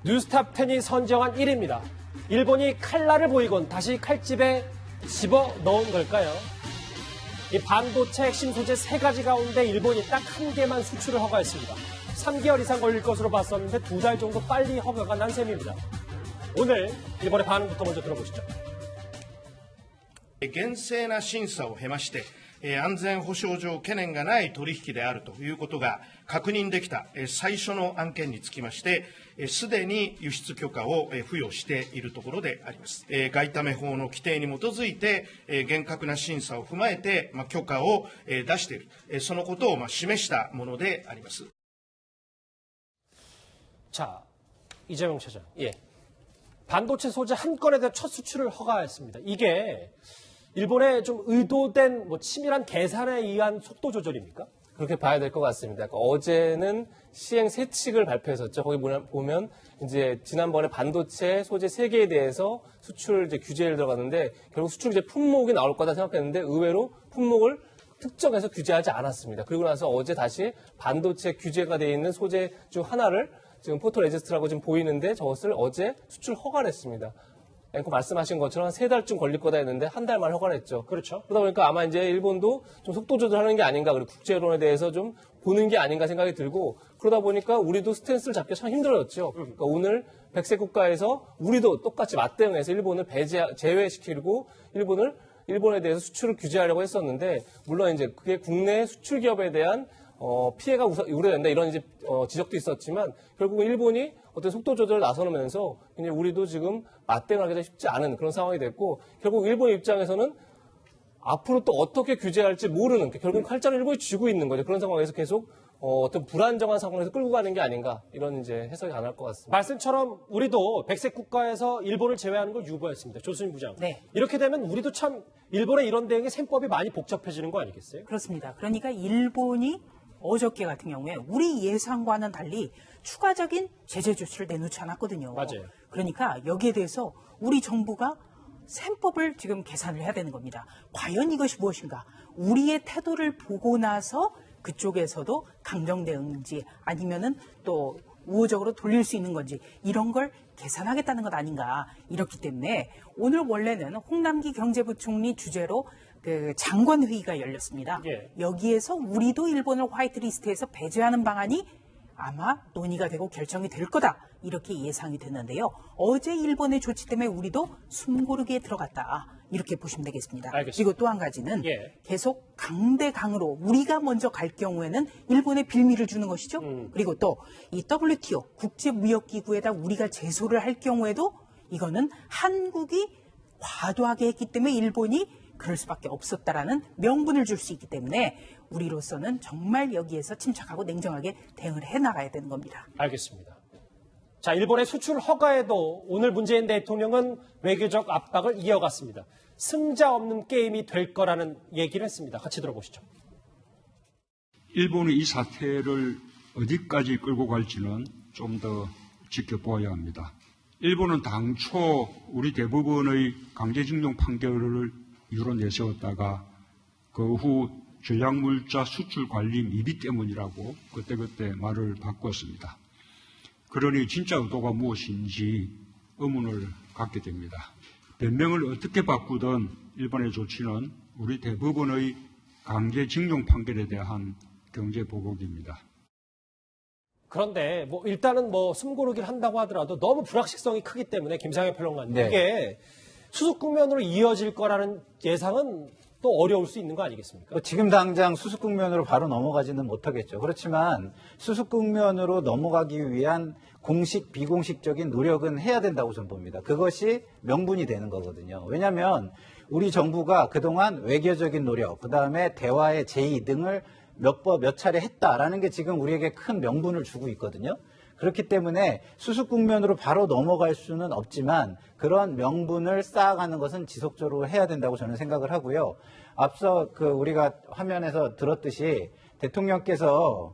뉴스탑 10이 선정한 1위입니다. 일본이 칼날을 보이곤 다시 칼집에 집어넣은 걸까요? 이 반도체 핵심 소재 3가지 가운데 일본이 딱 1개만 수출을 허가했습니다. 3개월 이상 걸릴 것으로 봤었는데 2달 정도 빨리 허가가 난 셈입니다. 오늘 일본의 반응부터 먼저 들어보시죠. 厳正な審査を経まして、安全保障上懸念がない取引であるということが確認できた最初の案件につきまして、すでに輸出許可を付与しているところであります。外為法の規定に基づいて、厳格な審査を踏まえて、許可を出している、そのことを示したものであります。 자, 이재명 차장. 예. 반도체 소재 한 건에 대한 첫 수출을 허가했습니다. 이게 일본의 좀 의도된 치밀한 계산에 의한 속도 조절입니까? 그렇게 봐야 될 것 같습니다. 그러니까 어제는 시행 세칙을 발표했었죠. 거기 보면 이제 지난번에 반도체 소재 3개에 대해서 수출 이제 규제를 들어갔는데 결국 수출 이제 품목이 나올 거다 생각했는데 의외로 품목을 특정해서 규제하지 않았습니다. 그리고 나서 어제 다시 반도체 규제가 되어 있는 소재 중 하나를 지금 포토 레지스트라고 지금 보이는데 저것을 어제 수출 허가를 했습니다. 앵커 말씀하신 것처럼 한 3달쯤 걸릴 거다 했는데 한 달 만에 허가를 했죠. 그렇죠. 그러다 보니까 아마 이제 일본도 좀 속도 조절하는 게 아닌가, 그리고 국제론에 대해서 좀 보는 게 아닌가 생각이 들고, 그러다 보니까 우리도 스탠스를 잡기가 참 힘들어졌죠. 그러니까 오늘 100세 국가에서 우리도 똑같이 맞대응해서 일본을 제외시키고 일본에 대해서 수출을 규제하려고 했었는데, 물론 이제 그게 국내 수출 기업에 대한 피해가 우려된다 이런 이제 지적도 있었지만 결국은 일본이 어떤 속도 조절을 나서면서 이제 우리도 지금 맞대응하기가 쉽지 않은 그런 상황이 됐고, 결국 일본 입장에서는 앞으로 또 어떻게 규제할지 모르는, 결국 칼자를 일본이 쥐고 있는 거죠. 그런 상황에서 계속 어떤 불안정한 상황에서 끌고 가는 게 아닌가, 이런 이제 해석이 가능할 것 같습니다. 말씀처럼 우리도 100세 국가에서 일본을 제외하는 걸 유보했습니다. 조수민 부장. 네. 이렇게 되면 우리도 참 일본의 이런 대응의 셈법이 많이 복잡해지는 거 아니겠어요? 그렇습니다. 그러니까 일본이 어저께 같은 경우에 우리 예상과는 달리 추가적인 제재 조치를 내놓지 않았거든요. 맞아요. 그러니까 여기에 대해서 우리 정부가 셈법을 지금 계산을 해야 되는 겁니다. 과연 이것이 무엇인가? 우리의 태도를 보고 나서 그쪽에서도 강경 대응인지 아니면은 또 우호적으로 돌릴 수 있는 건지 이런 걸 계산하겠다는 것 아닌가. 이렇기 때문에 오늘 원래는 홍남기 경제부총리 주재로 그 장관 회의가 열렸습니다. 예. 여기에서 우리도 일본을 화이트리스트에서 배제하는 방안이 아마 논의가 되고 결정이 될 거다. 이렇게 예상이 됐는데요. 어제 일본의 조치 때문에 우리도 숨고르기에 들어갔다. 이렇게 보시면 되겠습니다. 알겠습니다. 그리고 또 한 가지는 예. 계속 강대강으로 우리가 먼저 갈 경우에는 일본에 빌미를 주는 것이죠. 그리고 또 이 WTO 국제무역기구에다 우리가 제소를 할 경우에도 이거는 한국이 과도하게 했기 때문에 일본이 그럴 수밖에 없었다라는 명분을 줄 수 있기 때문에 우리로서는 정말 여기에서 침착하고 냉정하게 대응을 해나가야 되는 겁니다. 알겠습니다. 자, 일본의 수출 허가에도 오늘 문재인 대통령은 외교적 압박을 이어갔습니다. 승자 없는 게임이 될 거라는 얘기를 했습니다. 같이 들어보시죠. 일본이 이 사태를 어디까지 끌고 갈지는 좀 더 지켜보아야 합니다. 일본은 당초 우리 대부분의 강제징용 판결을 이유로 내세웠다가 그 후 전략물자 수출 관리 미비 때문이라고 그때그때 말을 바꿨습니다. 그러니 진짜 의도가 무엇인지 의문을 갖게 됩니다. 변명을 어떻게 바꾸든 일본의 조치는 우리 대부분의 강제징용 판결에 대한 경제보복입니다. 그런데 일단은 숨고르기를 한다고 하더라도 너무 불확실성이 크기 때문에 김상현 평론가님 네. 이게 수습 국면으로 이어질 거라는 예상은 또 어려울 수 있는 거 아니겠습니까? 지금 당장 수습 국면으로 바로 넘어가지는 못하겠죠. 그렇지만 수습 국면으로 넘어가기 위한 공식, 비공식적인 노력은 해야 된다고 저는 봅니다. 그것이 명분이 되는 거거든요. 왜냐하면 우리 정부가 그동안 외교적인 노력, 그다음에 대화의 제의 등을 몇 차례 했다라는 게 지금 우리에게 큰 명분을 주고 있거든요. 그렇기 때문에 수습 국면으로 바로 넘어갈 수는 없지만 그런 명분을 쌓아가는 것은 지속적으로 해야 된다고 저는 생각을 하고요. 앞서 우리가 화면에서 들었듯이 대통령께서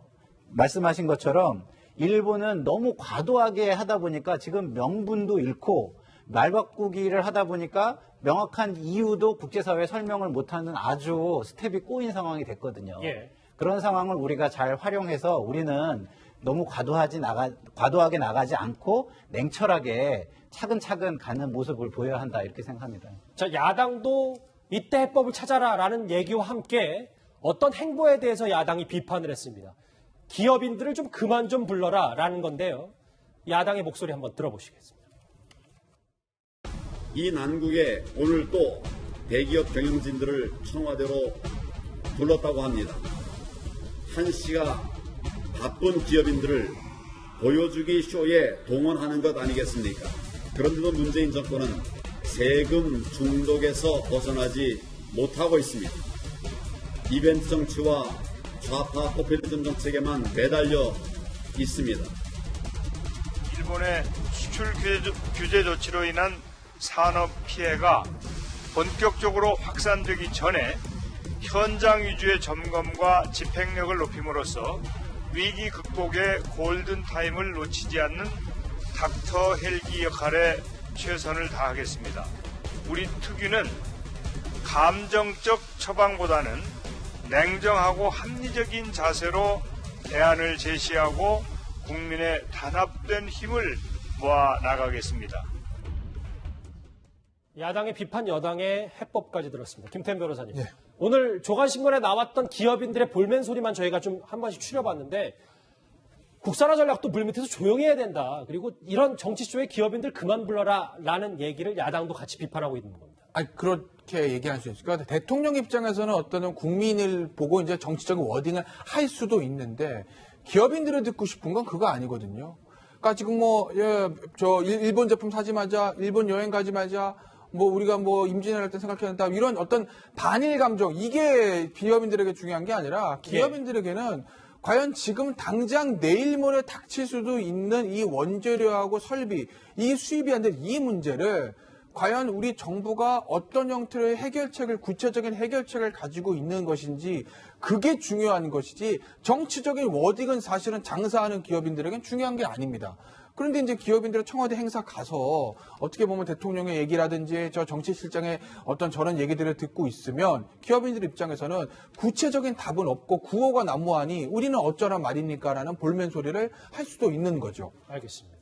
말씀하신 것처럼 일본은 너무 과도하게 하다 보니까 지금 명분도 잃고 말 바꾸기를 하다 보니까 명확한 이유도 국제사회에 설명을 못하는 아주 스텝이 꼬인 상황이 됐거든요. 예. 그런 상황을 우리가 잘 활용해서 우리는 너무 과도하게 나가지 않고 냉철하게 차근차근 가는 모습을 보여야 한다 이렇게 생각합니다. 자, 야당도 이때 해법을 찾아라라는 얘기와 함께 어떤 행보에 대해서 야당이 비판을 했습니다. 기업인들을 좀 그만 좀 불러라라는 건데요. 야당의 목소리 한번 들어보시겠습니다. 이 난국에 오늘 또 대기업 경영진들을 청와대로 불렀다고 합니다. 한 씨가 바쁜 기업인들을 보여주기 쇼에 동원하는 것 아니겠습니까? 그런데도 문재인 정권은 세금 중독에서 벗어나지 못하고 있습니다. 이벤트 정치와 좌파 포퓰리즘 정책에만 매달려 있습니다. 일본의 수출 규제 조치로 인한 산업 피해가 본격적으로 확산되기 전에 현장 위주의 점검과 집행력을 높임으로써 위기 극복의 골든타임을 놓치지 않는 닥터 헬기 역할에 최선을 다하겠습니다. 우리 특유는 감정적 처방보다는 냉정하고 합리적인 자세로 대안을 제시하고 국민의 단합된 힘을 모아 나가겠습니다. 야당의 비판, 여당의 해법까지 들었습니다. 김태현 변호사님. 오늘 조간신문에 나왔던 기업인들의 볼멘 소리만 저희가 좀 한 번씩 추려봤는데 국산화 전략도 물밑에서 조용히 해야 된다. 그리고 이런 정치쇼에 기업인들 그만 불러라 라는 얘기를 야당도 같이 비판하고 있는 겁니다. 아니, 그렇게 얘기할 수 있을 것 같아요. 대통령 입장에서는 어떤 국민을 보고 이제 정치적인 워딩을 할 수도 있는데 기업인들을 듣고 싶은 건 그거 아니거든요. 그러니까 지금 일본 제품 사지 마자, 일본 여행 가지 마자, 우리가 임진왜란 때 생각해야 된다. 이런 어떤 반일 감정, 이게 기업인들에게 중요한 게 아니라 기업인들에게는 과연 지금 당장 내일 모레 닥칠 수도 있는 이 원재료하고 설비, 이 수입이 안 될 이 문제를 과연 우리 정부가 어떤 형태의 구체적인 해결책을 가지고 있는 것인지 그게 중요한 것이지 정치적인 워딩은 사실은 장사하는 기업인들에겐 중요한 게 아닙니다. 그런데 이제 기업인들은 청와대 행사 가서 어떻게 보면 대통령의 얘기라든지 저 정치실장의 어떤 저런 얘기들을 듣고 있으면 기업인들 입장에서는 구체적인 답은 없고 구호가 난무하니 우리는 어쩌란 말입니까? 라는 볼멘 소리를 할 수도 있는 거죠. 알겠습니다.